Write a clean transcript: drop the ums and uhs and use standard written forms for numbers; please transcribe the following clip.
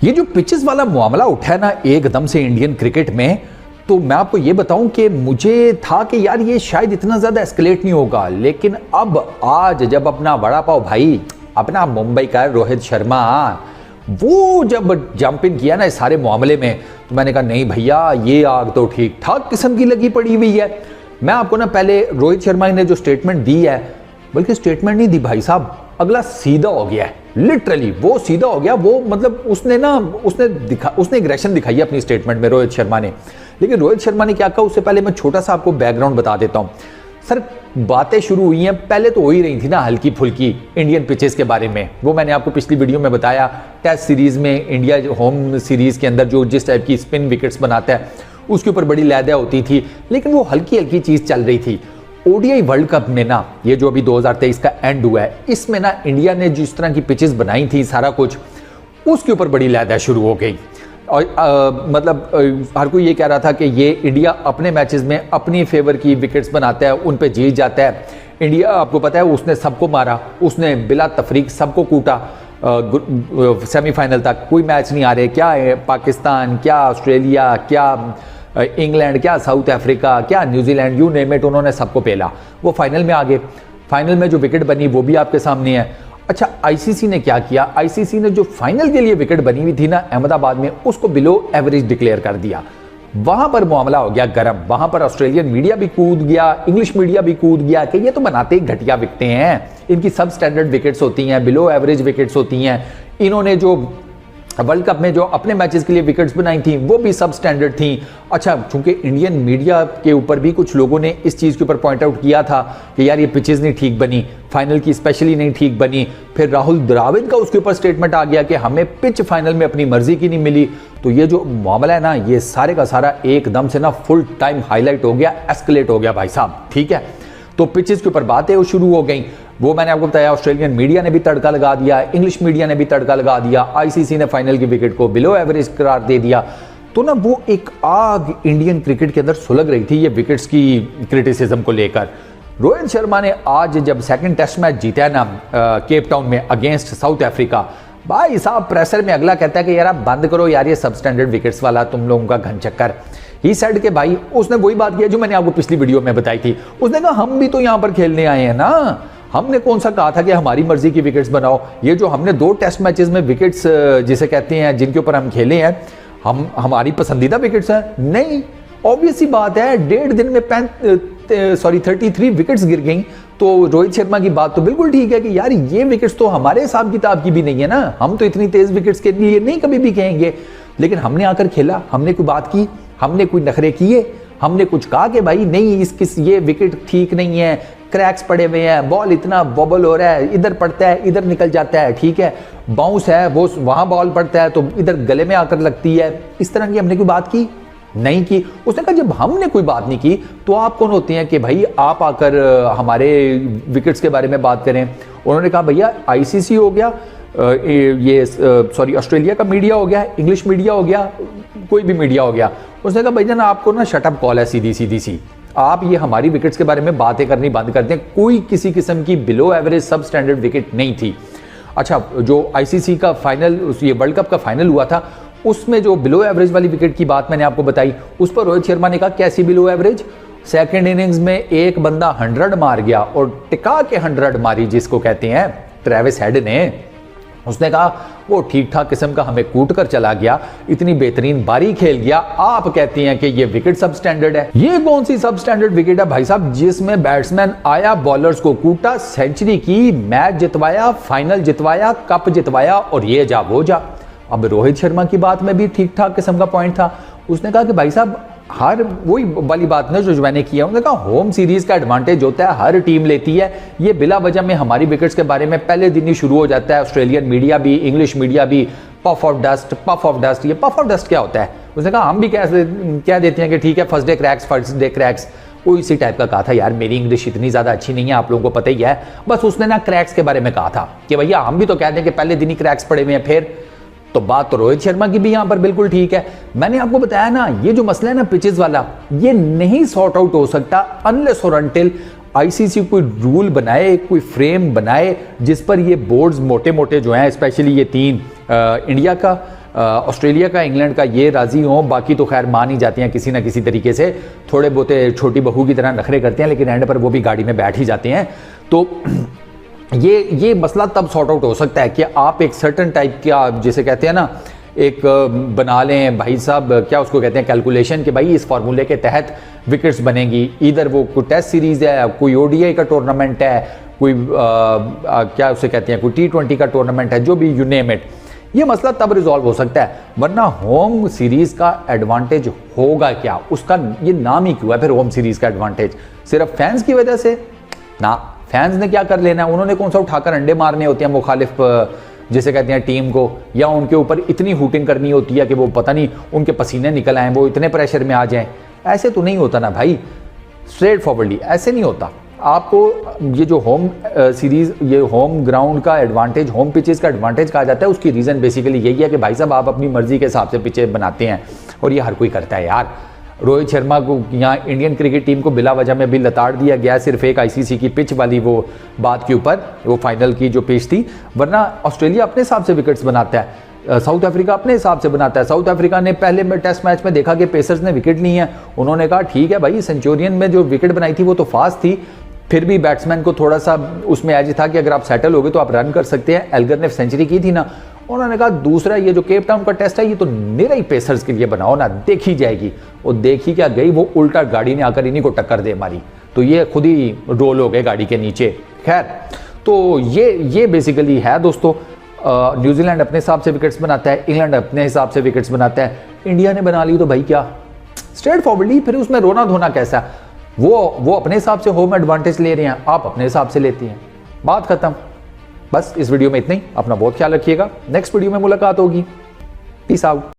ये जो पिचेस वाला मामला उठा है ना एकदम से इंडियन क्रिकेट में, तो मैं आपको ये बताऊं कि मुझे था कि यार ये शायद इतना ज़्यादा एस्केलेट नहीं होगा, लेकिन अब आज जब अपना वड़ा पाव भाई अपना मुंबई का रोहित शर्मा वो जब जंप इन किया ना इस सारे मामले में, तो मैंने कहा नहीं भैया ये आग तो ठीक ठाक किस्म की लगी पड़ी हुई है। मैं आपको ना पहले रोहित शर्मा ने जो स्टेटमेंट दी है, बल्कि स्टेटमेंट नहीं दी भाई साहब, अगला सीधा हो गया है, लिटरली वो सीधा हो गया। वो मतलब उसने एग्रेशन दिखाई है अपनी स्टेटमेंट में रोहित शर्मा ने। लेकिन रोहित शर्मा ने क्या कहा उससे पहले मैं छोटा सा आपको बैकग्राउंड बता देता हूं। सर बातें शुरू हुई हैं, पहले तो हो ही रही थी ना हल्की फुल्की इंडियन पिचेस के बारे में, वो मैंने आपको पिछली वीडियो में बताया। टेस्ट सीरीज में इंडिया होम सीरीज के अंदर जो जिस टाइप की स्पिन विकेट्स बनाता है उसके ऊपर बड़ी लैदा होती थी, लेकिन वो हल्की हल्की चीज चल रही थी। ओडीआई वर्ल्ड कप में ना, ये जो अभी 2023 का एंड हुआ है, इसमें ना इंडिया ने जिस तरह की पिचेस बनाई थी सारा कुछ, उसके ऊपर बड़ी लैदा शुरू हो गई। और मतलब हर कोई ये कह रहा था कि ये इंडिया अपने मैचेस में अपनी फेवर की विकेट्स बनाता है, उन पे जीत जाता है। इंडिया आपको पता है उसने सबको मारा, उसने बिला तफरीक सबको कूटा। सेमीफाइनल तक कोई मैच नहीं आ रहे, क्या है पाकिस्तान, क्या ऑस्ट्रेलिया, क्या इंग्लैंड, क्या साउथ अफ्रीका, क्या न्यूजीलैंड, यू नेम इट, उन्होंने सबको पेला। वो फाइनल में आ गए। फाइनल में जो विकेट बनी वो भी आपके सामने है। अच्छा आईसीसी ने क्या किया, आईसीसी ने जो फाइनल के लिए विकेट बनी हुई थी ना अहमदाबाद में, उसको बिलो एवरेज डिक्लेयर कर दिया। वहां पर मामला हो गया गर्म, वहां पर ऑस्ट्रेलियन मीडिया भी कूद गया, इंग्लिश मीडिया भी कूद गया कि ये तो बनाते ही घटिया विकेटें हैं, इनकी सब स्टैंडर्ड विकेट्स होती हैं, बिलो एवरेज विकेट्स होती हैं। इन्होंने जो वर्ल्ड कप में जो अपने मैचेस के लिए विकेट्स बनाई थी वो भी सब स्टैंडर्ड थी। अच्छा चूंकि इंडियन मीडिया के ऊपर भी कुछ लोगों ने इस चीज़ के ऊपर पॉइंट आउट किया था कि यार ये पिचेस नहीं ठीक बनी, फाइनल की स्पेशली नहीं ठीक बनी। फिर राहुल द्रविड़ का उसके ऊपर स्टेटमेंट आ गया कि हमें पिच फाइनल में अपनी मर्जी की नहीं मिली। तो ये जो मामला है ना, ये सारे का सारा एकदम से ना फुल टाइम हाईलाइट हो गया, एस्केलेट हो गया भाई साहब, ठीक है। तो पिचेस के ऊपर बातें वो शुरू हो गई। वो मैंने आपको बताया, ऑस्ट्रेलियन मीडिया ने भी तड़का लगा दिया, इंग्लिश मीडिया ने भी तड़का लगा दिया, आईसीसी ने फाइनल की विकेट को बिलो एवरेज करार दे दिया। तो ना वो एक आग इंडियन क्रिकेट के अंदर सुलग रही थी ये विकेट्स की क्रिटिसिज्म को लेकर। रोहित शर्मा ने आज जब सेकंड टेस्ट मैच जीता है ना केप टाउन में अगेंस्ट साउथ अफ्रीका, भाई साहब प्रेशर में अगला कहता है कि यार आप बंद करो यार ये सब स्टैंडर्ड विकेट्स वाला तुम लोगों का घन चक्कर। ही सेड के भाई, उसने वही बात किया जो मैंने आपको पिछली वीडियो में बताई थी। उसने कहा हम भी तो यहाँ पर खेलने आए हैं ना, हमने कौन सा कहा था कि हमारी मर्जी की विकेट्स बनाओ। ये जो हमने 2 टेस्ट मैचेस में विकेट्स जिसे कहते हैं जिनके ऊपर हम खेले हैं, हम हमारी पसंदीदा विकेट्स हैं नहीं। ऑब्वियस सी बात है, 1.5 दिन में 33 विकेट्स गिर गई। तो रोहित शर्मा की बात तो बिल्कुल ठीक है कि यार ये विकेट्स तो हमारे हिसाब किताब की भी नहीं है ना, हम तो इतनी तेज विकेट्स के लिए नहीं कभी भी कहेंगे। लेकिन हमने आकर खेला, हमने कोई बात की, हमने कोई नखरे किए, हमने कुछ कहा कि भाई नहीं ये विकेट ठीक नहीं है, क्रैक्स पड़े हुए हैं, बॉल इतना बॉबल हो रहा है, इधर पड़ता है इधर निकल जाता है, ठीक है, बाउंस है वो वहां बॉल पड़ता है तो इधर गले में आकर लगती है। इस तरह की हमने कोई बात की नहीं की। उसने कहा जब हमने कोई बात नहीं की तो आप कौन होते हैं कि भाई आप आकर हमारे विकेट्स के बारे में बात करें। उन्होंने कहा भैया आईसीसी हो गया, ऑस्ट्रेलिया का मीडिया हो गया, इंग्लिश मीडिया हो गया, कोई भी मीडिया हो गया। उसने कहा भैया ना आपको ना शटअप कॉल है सीधी सी, आप ये हमारी विकेट्स के बारे में बातें करनी बंद कर दें। कोई किसी किस्म की बिलो एवरेज सब स्टैंडर्ड विकेट नहीं थी। अच्छा जो आईसीसी का फाइनल, ये वर्ल्ड कप का फाइनल हुआ था, उसमें जो बिलो एवरेज वाली विकेट की बात मैंने आपको बताई, उस पर रोहित शर्मा ने कहा कैसी बिलो एवरेज, सेकेंड इनिंग्स में एक बंदा 100 मार गया और टिका के 100 मारी जिसको कहते हैं ट्रेविस हेड ने। उसने कहा वो ठीक ठाक किस्म का हमें कूट कर चला गया, इतनी बेहतरीन बारी खेल गया, आप कहती हैं कि ये विकेट सब स्टैंडर्ड है। ये कौन सी सब स्टैंडर्ड विकेट है भाई साहब, जिसमें बैट्समैन आया, बॉलर्स को कूटा, सेंचुरी की, मैच जितवाया, फाइनल जितवाया, कप जितवाया और ये जा वो जा। अब रोहित शर्मा की बात में भी ठीक ठाक किस्म का पॉइंट था। उसने कहा कि भाई साहब हर वही वाली बात ना जो मैंने किया, उन्होंने कहा होम सीरीज का एडवांटेज होता है, हर टीम लेती है। ये बिला वजह में हमारी विकेट्स के बारे में पहले दिन ही शुरू हो जाता है, ऑस्ट्रेलियन मीडिया भी, इंग्लिश मीडिया भी, puff of dust, puff of dust. ये पफ ऑफ डस्ट क्या होता है? उसने कहा हम भी क्या देते हैं कि ठीक है फर्स्ट डे क्रैक्स, वो इसी टाइप का कहा था। यार मेरी इंग्लिश इतनी ज्यादा अच्छी नहीं है, आप लोगों को पता ही है। बस उसने ना क्रैक्स के बारे में कहा था कि भैया हम भी तो कहते हैं कि पहले दिन ही क्रैक्स पड़े हुए हैं। फिर तो बात तो रोहित शर्मा की भी यहां पर बिल्कुल ठीक है। मैंने आपको बताया ना, ये जो मसला है ना पिचेस वाला, ये नहीं सॉर्ट आउट हो सकता अनलेस और अनटिल आईसीसी कोई रूल बनाए, कोई फ्रेम बनाए जिस पर ये बोर्ड्स मोटे मोटे जो हैं, स्पेशली ये 3 इंडिया का, ऑस्ट्रेलिया का, इंग्लैंड का ये राजी हों, बाकी तो खैर मान ही जाती हैं किसी ना किसी तरीके से, थोड़े बहुते छोटी बहू की तरह नखरे करते हैं, लेकिन एंड पर वो भी गाड़ी में बैठ ही जाते हैं। तो ये मसला तब सॉर्ट आउट हो सकता है कि आप एक सर्टन टाइप का, जैसे कहते हैं ना, एक बना लें भाई साहब, क्या उसको कहते हैं, कैलकुलेशन, कि भाई इस फार्मूले के तहत विकेट्स बनेगी, इधर वो कोई टेस्ट सीरीज़ है, कोई ओडीआई का टूर्नामेंट है, कोई क्या उसे कहते हैं, कोई T20 का टूर्नामेंट है, जो भी यू नेम इट, ये मसला तब रिजॉल्व हो सकता है। वरना होम सीरीज़ का एडवांटेज होगा क्या, उसका ये नाम ही क्यों है फिर होम सीरीज़ का एडवांटेज, सिर्फ फैंस की वजह से ना? फैंस ने क्या कर लेना है, उन्होंने कौन सा उठाकर अंडे मारने होते हैं मुखालिफ जिसे कहते हैं टीम को, या उनके ऊपर इतनी हूटिंग करनी होती है कि वो पता नहीं उनके पसीने निकल आए, वो इतने प्रेशर में आ जाएं? ऐसे तो नहीं होता ना भाई, स्ट्रेट फॉरवर्डली ऐसे नहीं होता। आपको ये जो होम सीरीज़, ये होम ग्राउंड का एडवांटेज, होम पिचेस का एडवांटेज कहा जाता है, उसकी रीज़न बेसिकली यही है कि भाई साहब आप अपनी मर्जी के हिसाब से पिचें बनाते हैं, और ये हर कोई करता है यार। रोहित शर्मा को यहाँ इंडियन क्रिकेट टीम को बिला वजह में भी लताड़ दिया गया सिर्फ एक आईसीसी की पिच वाली वो बात के ऊपर, वो फाइनल की जो पिच थी, वरना ऑस्ट्रेलिया अपने हिसाब से विकेट्स बनाता है, साउथ अफ्रीका अपने हिसाब से बनाता है। साउथ अफ्रीका ने पहले में टेस्ट मैच में देखा कि पेसर्स ने विकेट ली है, उन्होंने कहा ठीक है भाई, सेंचुरियन में जो विकेट बनाई थी वो तो फास्ट थी, फिर भी बैट्समैन को थोड़ा सा उसमें एज था कि अगर आप सेटल हो गए तो आप रन कर सकते हैं। एल्गर ने सेंचुरी की थी ना, उन्होंने कहा दूसरा ये जो केप टाउन का टेस्ट है ये तो निरा ही पेसर्स के लिए बनाओ ना, देखी जाएगी। और देखी क्या गई, वो उल्टा गाड़ी ने आकर इन्हीं को टक्कर दे मारी, तो ये खुद ही रोल हो गए गाड़ी के नीचे। खैर, तो ये बेसिकली है दोस्तों, न्यूजीलैंड अपने हिसाब से विकेट्स बनाता है, इंग्लैंड अपने हिसाब से विकेट्स बनाता है, इंडिया ने बना ली तो भाई क्या, स्ट्रेट फॉरवर्डली, फिर उसमें रोना धोना कैसा? वो अपने हिसाब से होम एडवांटेज ले रहे हैं, आप अपने हिसाब से लेते हैं, बात खत्म। बस इस वीडियो में इतना ही, अपना बहुत ख्याल रखिएगा, नेक्स्ट वीडियो में मुलाकात होगी, पीस आउट।